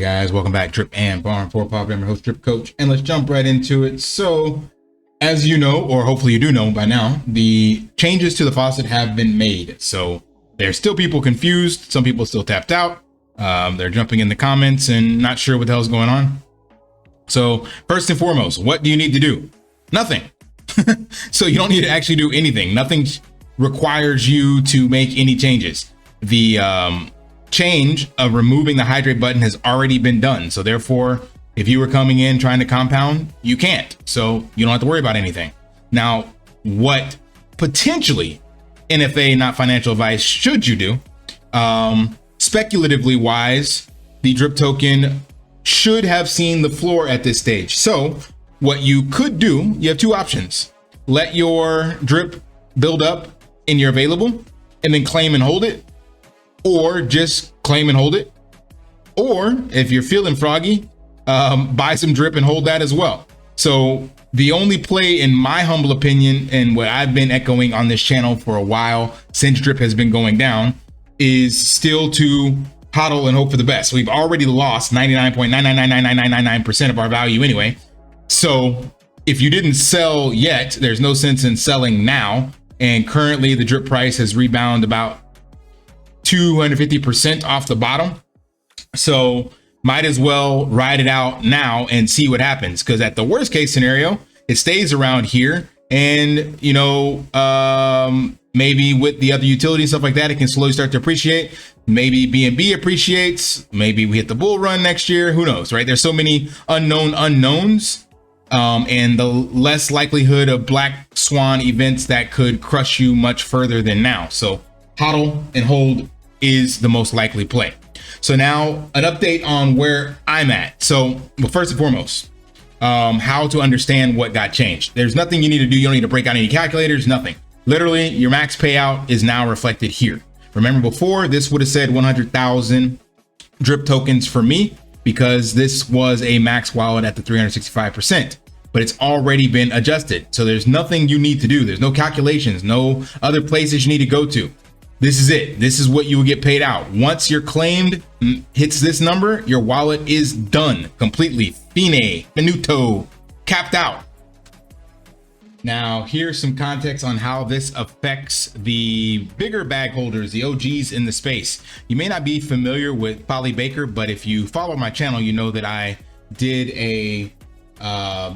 Guys, welcome back. Drip and Farm for Pop. I'm your host, Drip Coach, and let's jump right into it. So, as you know, or hopefully you do know by now, the changes to the faucet have been made. So there's still people confused. Some people still tapped out. They're jumping in the comments and not sure what the hell's going on. So first and foremost, what do you need to do? Nothing. So you don't need to actually do anything. Nothing requires you to make any changes. The change of removing the hydrate button has already been done. So therefore, if you were coming in trying to compound, you can't. So you don't have to worry about anything. Now, what potentially NFA, not financial advice, should you do? Speculatively wise, the drip token should have seen the floor at this stage. So what you could do, you have two options. Let your drip build up in your available and then claim and hold it, or just claim and hold it. Or if you're feeling froggy, buy some drip and hold that as well. So the only play, in my humble opinion, and what I've been echoing on this channel for a while since drip has been going down, is still to hodl and hope for the best. We've already lost 99.9999999% of our value anyway. So if you didn't sell yet, there's no sense in selling now. And currently the drip price has rebounded about 250% off the bottom. So might as well ride it out now and see what happens. Because at the worst case scenario, it stays around here. And, you know, maybe with the other utility and stuff like that, it can slowly start to appreciate. Maybe BNB appreciates. Maybe we hit the bull run next year. Who knows, right? There's so many unknown unknowns. And the less likelihood of black swan events that could crush you much further than now. So hodl and hold is the most likely play. So now an update on where I'm at. So, well, first and foremost, how to understand what got changed. There's nothing you need to do. You don't need to break out any calculators, nothing. Literally, your max payout is now reflected here. Remember before, this would have said 100,000 drip tokens for me because this was a max wallet at the 365%, but it's already been adjusted. So there's nothing you need to do. There's no calculations, no other places you need to go to. This is it. This is what you will get paid out. Once you're claimed hits this number, your wallet is done completely. Finito, capped out. Now, here's some context on how this affects the bigger bag holders, the OGs in the space. You may not be familiar with Polly Baker, but if you follow my channel, you know that I did a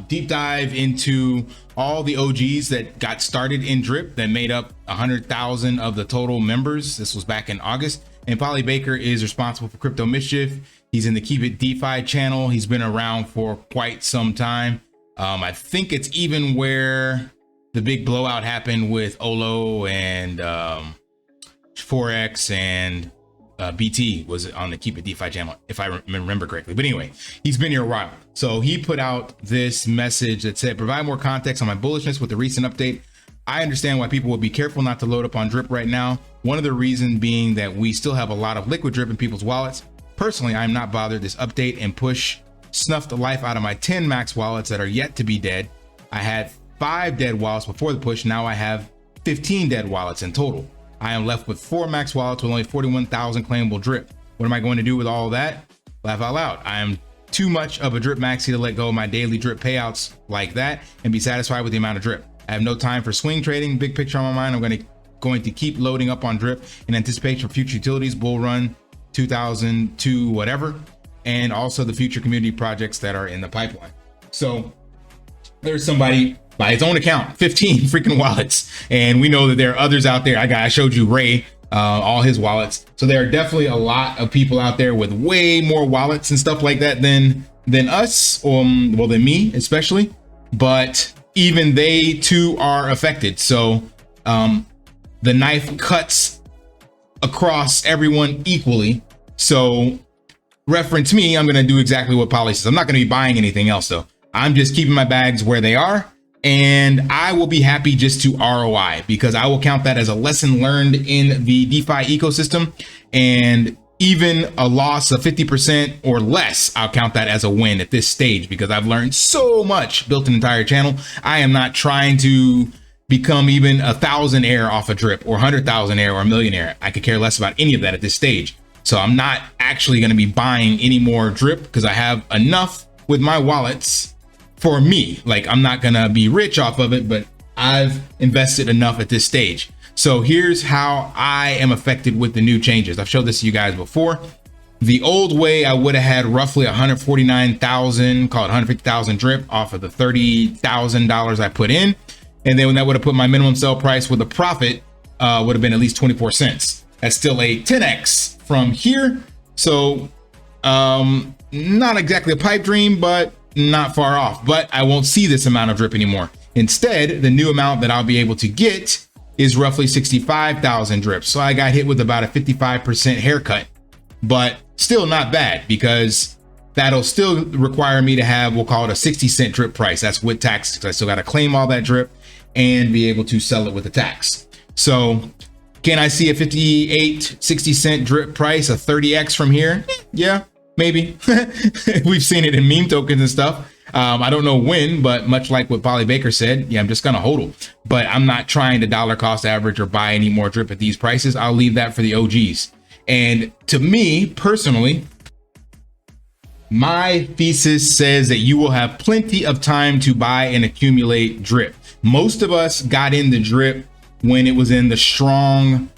deep dive into all the OGs that got started in drip that made up 100,000 of the total members. This was back in August. And Polly Baker is responsible for Crypto Mischief. He's in the Keep It DeFi channel. He's been around for quite some time. I think it's even where the big blowout happened with Olo and Forex and BT was on the Keep It DeFi channel, if I remember correctly. But anyway, he's been here a while. So he put out this message that said, provide more context on my bullishness with the recent update. I understand why people would be careful not to load up on drip right now. One of the reasons being that we still have a lot of liquid drip in people's wallets. Personally, I'm not bothered. This update and push snuffed the life out of my 10 max wallets that are yet to be dead. I had 5 dead wallets before the push. Now I have 15 dead wallets in total. I am left with 4 max wallets with only 41,000 claimable drip. What am I going to do with all of that? Laugh out loud. I am too much of a drip maxi to let go of my daily drip payouts like that and be satisfied with the amount of drip. I have no time for swing trading. Big picture on my mind. I'm going to keep loading up on drip in anticipation for future utilities, bull run 2002, whatever, and also the future community projects that are in the pipeline. So there's somebody by his own account, 15 freaking wallets. And we know that there are others out there. I showed you Ray, all his wallets. So there are definitely a lot of people out there with way more wallets and stuff like that than us, well, than me especially. But even they too are affected. So the knife cuts across everyone equally. So reference me, I'm going to do exactly what Polly says. I'm not going to be buying anything else though. I'm just keeping my bags where they are. And I will be happy just to ROI because I will count that as a lesson learned in the DeFi ecosystem. And even a loss of 50% or less, I'll count that as a win at this stage because I've learned so much, built an entire channel. I am not trying to become even 1,000 air off a drip or 100,000 air or a millionaire. I could care less about any of that at this stage. So I'm not actually going to be buying any more drip because I have enough with my wallets for me. Like, I'm not going to be rich off of it, but I've invested enough at this stage. So here's how I am affected with the new changes. I've showed this to you guys before. The old way, I would have had roughly 149,000, call it 150,000 drip off of the $30,000 I put in. And then when that would have put my minimum sell price with a profit would have been at least 24 cents. That's still a 10x from here. So not exactly a pipe dream, but not far off. But I won't see this amount of drip anymore. Instead, the new amount that I'll be able to get is roughly 65,000 drips. So I got hit with about a 55% haircut, but still not bad because that'll still require me to have, we'll call it a 60-cent drip price. That's with tax. I still got to claim all that drip and be able to sell it with the tax. So can I see a 58, 60-cent drip price, a 30x from here? Yeah, maybe. We've seen it in meme tokens and stuff. I don't know when, but much like what Polly Baker said, yeah, I'm just going to hodl. But I'm not trying to dollar cost average or buy any more drip at these prices. I'll leave that for the OGs. And to me personally, my thesis says that you will have plenty of time to buy and accumulate drip. Most of us got in the drip when it was in the strong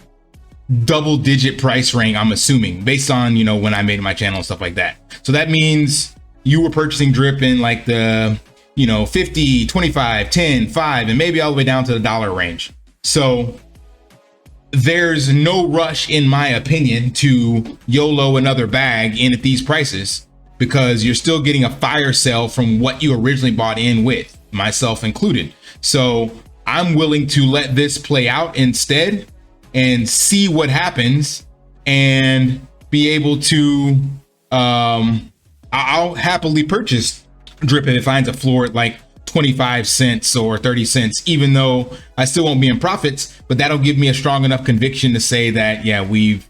double-digit price range, I'm assuming, based on, you know, when I made my channel and stuff like that. So that means you were purchasing drip in like the, you know, 50, 25, 10, 5, and maybe all the way down to the dollar range. So there's no rush, in my opinion, to YOLO another bag in at these prices because you're still getting a fire sale from what you originally bought in with, myself included. So I'm willing to let this play out instead and see what happens and be able to, I'll happily purchase drip if it finds a floor at like 25 cents or 30 cents, even though I still won't be in profits, but that'll give me a strong enough conviction to say that, yeah, we've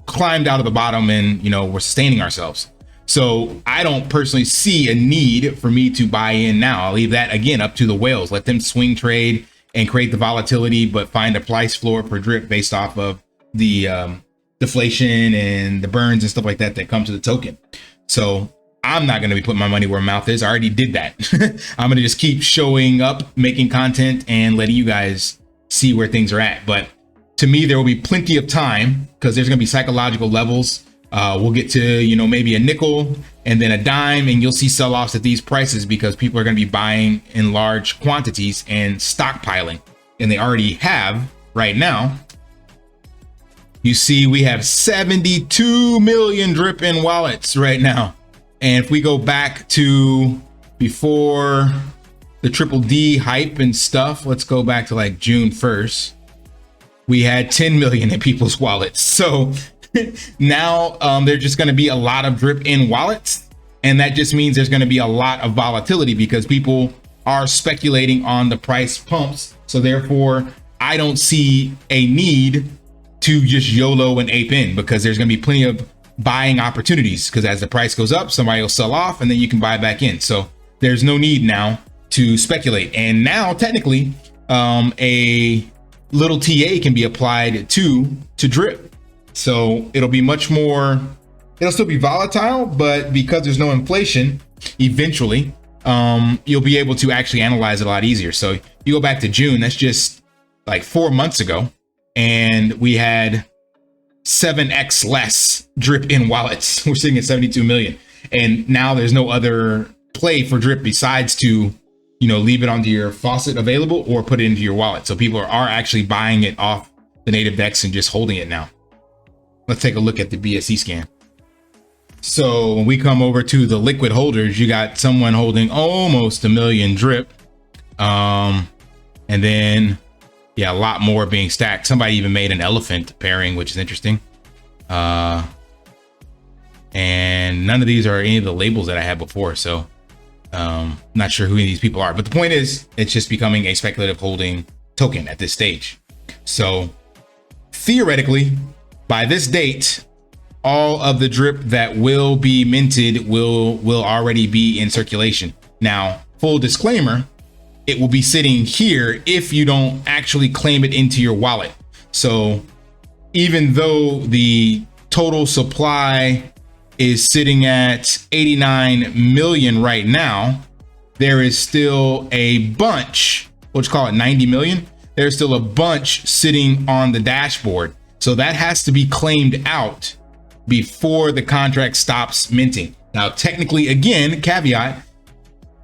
climbed out of the bottom and, you know, we're sustaining ourselves. So I don't personally see a need for me to buy in now. I'll leave that again up to the whales. Let them swing trade and create the volatility, but find a price floor per drip based off of the deflation and the burns and stuff like that that come to the token. So I'm not going to be putting my money where my mouth is. I already did that. I'm going to just keep showing up, making content, and letting you guys see where things are at. But to me, there will be plenty of time because there's going to be psychological levels. We'll get to, you know, maybe a nickel and then a dime, and you'll see sell-offs at these prices because people are going to be buying in large quantities and stockpiling. And they already have right now. You see, we have 72 million drip in wallets right now. And if we go back to before the triple D hype and stuff, let's go back to like June 1st. We had 10 million in people's wallets. So now there's just going to be a lot of drip in wallets. And that just means there's going to be a lot of volatility because people are speculating on the price pumps. So therefore, I don't see a need to just YOLO and ape in because there's going to be plenty of buying opportunities because as the price goes up, somebody will sell off and then you can buy back in. So there's no need now to speculate. And now technically a little TA can be applied to drip. So it'll be much more, it'll still be volatile, but because there's no inflation, eventually you'll be able to actually analyze it a lot easier. So you go back to June, that's just like 4 months ago, and we had 7x less drip in wallets. We're sitting at 72 million. And now there's no other play for drip besides to, you know, leave it onto your faucet available or put it into your wallet. So people are actually buying it off the native DEX and just holding it now. Let's take a look at the BSC scan. So when we come over to the liquid holders, you got someone holding almost 1 million drip. And then, yeah, a lot more being stacked. Somebody even made an elephant pairing, which is interesting. And none of these are any of the labels that I had before. So not sure who any of these people are. But the point is, it's just becoming a speculative holding token at this stage. So theoretically, by this date, all of the drip that will be minted will already be in circulation. Now, full disclaimer, it will be sitting here if you don't actually claim it into your wallet. So even though the total supply is sitting at 89 million right now, there is still a bunch, let's call it 90 million. There's still a bunch sitting on the dashboard. So that has to be claimed out before the contract stops minting. Now, technically, again, caveat,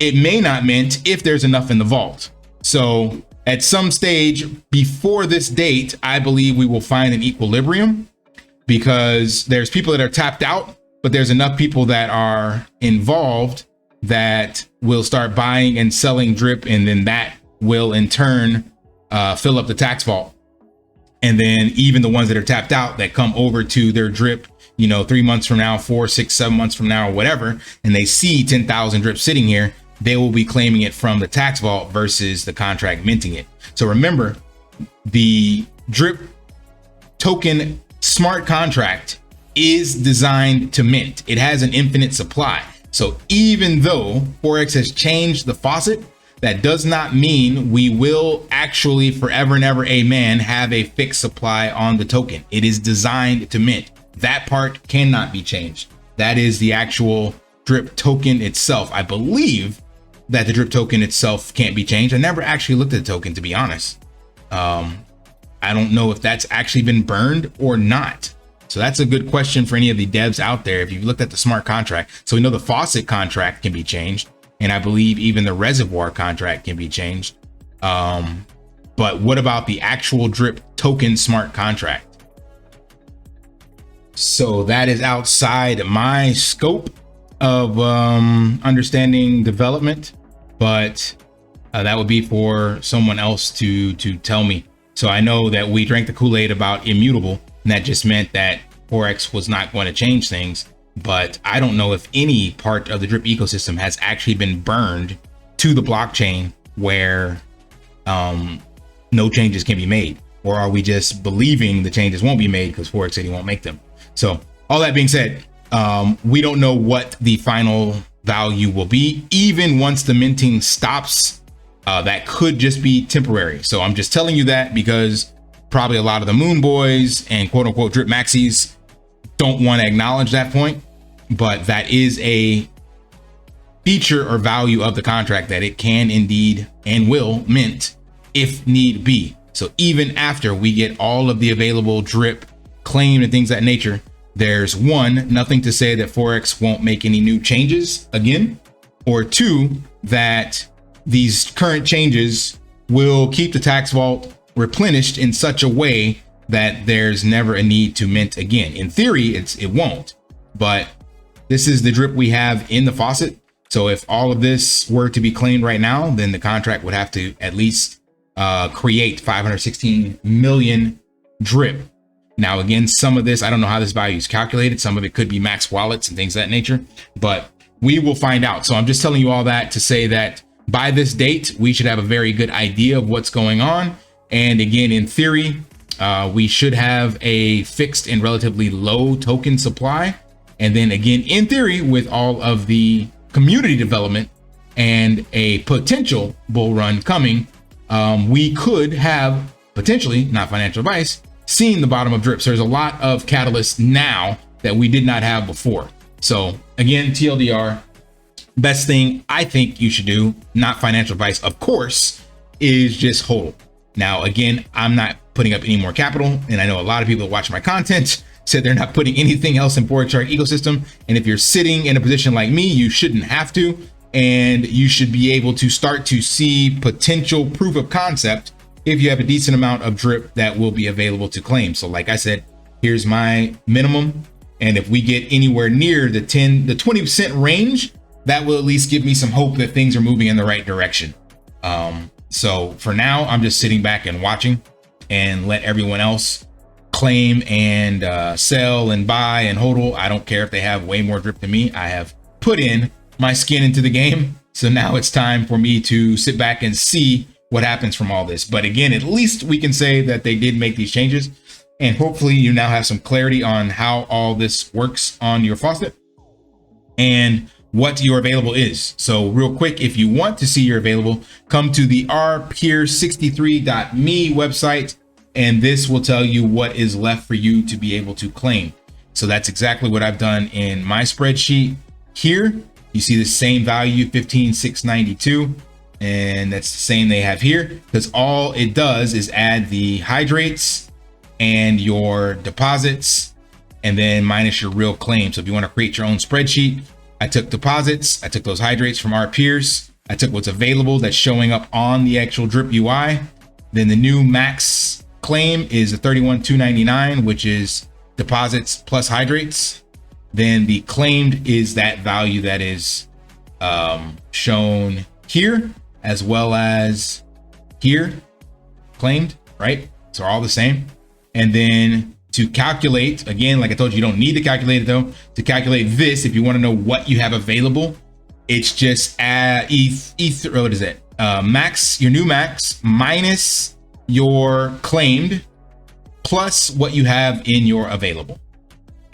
it may not mint if there's enough in the vault. So at some stage before this date, I believe we will find an equilibrium, because there's people that are tapped out, but there's enough people that are involved that will start buying and selling drip, and then that will in turn fill up the tax vault. And then even the ones that are tapped out that come over to their drip, 3 months from now, 4, 6, 7 months from now, or whatever, and they see 10,000 drip sitting here, they will be claiming it from the tax vault versus the contract minting it. So remember, the drip token smart contract is designed to mint. It has an infinite supply. So even though Forex has changed the faucet, that does not mean we will actually forever and ever, amen, have a fixed supply on the token. It is designed to mint. That part cannot be changed. That is the actual drip token itself. I believe that the drip token itself can't be changed. I never actually looked at the token, to be honest. I don't know if that's actually been burned or not. So that's a good question for any of the devs out there. If you've looked at the smart contract, so we know the faucet contract can be changed, and I believe even the reservoir contract can be changed. But what about the actual drip token smart contract? So that is outside my scope of understanding development, but that would be for someone else to tell me. So I know that we drank the Kool-Aid about immutable, and that just meant that Forex was not going to change things. But I don't know if any part of the drip ecosystem has actually been burned to the blockchain where no changes can be made. Or are we just believing the changes won't be made because Forex said he won't make them? So all that being said, we don't know what the final value will be. Even once the minting stops, that could just be temporary. So I'm just telling you that because probably a lot of the moon boys and quote unquote drip maxis don't want to acknowledge that point. But that is a feature or value of the contract, that it can indeed and will mint if need be. So even after we get all of the available drip claimed and things of that nature, there's one, nothing to say that Forex won't make any new changes again, or two, that these current changes will keep the tax vault replenished in such a way that there's never a need to mint again. In theory, it won't, but this is the drip we have in the faucet. So if all of this were to be claimed right now, then the contract would have to at least create 516 million drip. Now, again, some of this, I don't know how this value is calculated. Some of it could be max wallets and things of that nature, but we will find out. So I'm just telling you all that to say that by this date, we should have a very good idea of what's going on. And again, in theory, we should have a fixed and relatively low token supply. And then again, in theory, with all of the community development and a potential bull run coming, we could have potentially, not financial advice, seen the bottom of drip. So there's a lot of catalysts now that we did not have before. So again, TLDR, best thing I think you should do, not financial advice, of course, is just hold. Now, again, I'm not putting up any more capital. And I know a lot of people that watch my content said they're not putting anything else in Forex Shark ecosystem. And if you're sitting in a position like me, you shouldn't have to. And you should be able to start to see potential proof of concept if you have a decent amount of drip that will be available to claim. So like I said, here's my minimum. And if we get anywhere near the 20% range, that will at least give me some hope that things are moving in the right direction. So for now, I'm just sitting back and watching and let everyone else claim and sell and buy and hodl. I don't care if they have way more drip than me. I have put in my skin into the game. So now it's time for me to sit back and see what happens from all this. But again, at least we can say that they did make these changes. And hopefully you now have some clarity on how all this works on your faucet and what your available is. So real quick, if you want to see your available, come to the rpeer63.me website, and this will tell you what is left for you to be able to claim. So that's exactly what I've done in my spreadsheet here. You see the same value, 15,692, and that's the same they have here, because all it does is add the hydrates and your deposits, and then minus your real claim. So if you want to create your own spreadsheet, I took deposits, I took those hydrates from our peers, I took what's available that's showing up on the actual drip UI. Then the new max claim is the 31,299, which is deposits plus hydrates. Then the claimed is that value that is shown here, as well as here, claimed, right? So all the same. And then to calculate, again, like I told you, you don't need to calculate it though. To calculate this, if you want to know what you have available, it's just what is it? Max, your new max minus your claimed plus what you have in your available.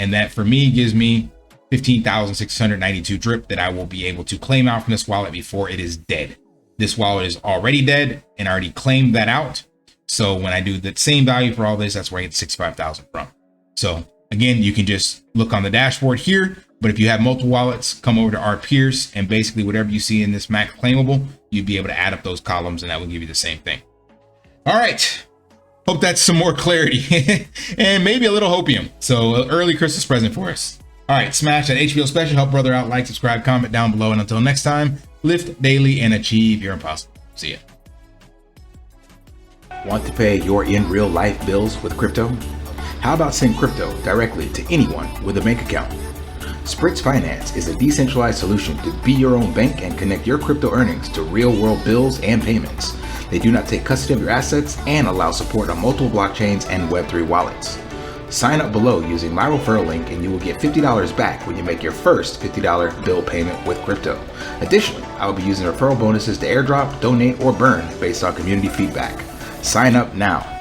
And that for me gives me 15,692 drip that I will be able to claim out from this wallet before it is dead. This wallet is already dead and I already claimed that out. So when I do the same value for all this, that's where I get 65,000 from. So again, you can just look on the dashboard here, but if you have multiple wallets, come over to our peers, and basically whatever you see in this max claimable, you'd be able to add up those columns and that will give you the same thing. All right. Hope that's some more clarity and maybe a little hopium. So early Christmas present for us. All right. Smash that HBO special. Help brother out. Like, subscribe, comment down below. And until next time, lift daily and achieve your impossible. See ya. Want to pay your in real life bills with crypto? How about send crypto directly to anyone with a bank account? SPRITZ Finance is a decentralized solution to be your own bank and connect your crypto earnings to real world bills and payments. They do not take custody of your assets and allow support on multiple blockchains and Web3 wallets. Sign up below using my referral link and you will get $50 back when you make your first $50 bill payment with crypto. Additionally, I will be using referral bonuses to airdrop, donate, or burn based on community feedback. Sign up now